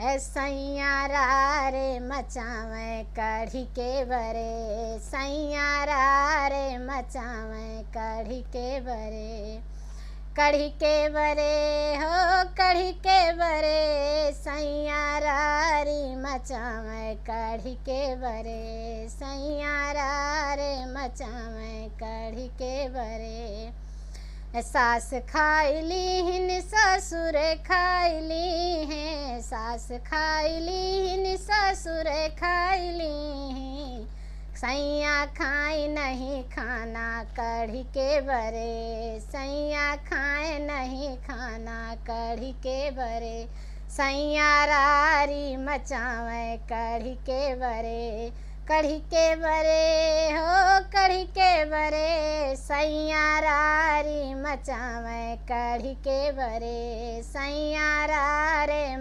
सैया रे मचावे कढ़ी के बरे, सैया रे मचावे कढ़ी के बरे। कढ़ी के बरे हो कढ़ी के बरे, सैया री मचावे कढ़ी के बरे, सैया रे मचावे कढ़ी के बरे। सास खाइली हिन ससुर खाइली हैं, सास खाइली हिन ससुर खाइली हैं। सैया खाए नहीं खाना कढ़ी के बरे, सैया खाए नहीं खाना कढ़ी के बरे। सैया री मचावे कढ़ी के बरे, कढ़ी के बरे हो कढ़ी के बरे, सैया री मचावे कढ़ी के बरे, सैया रे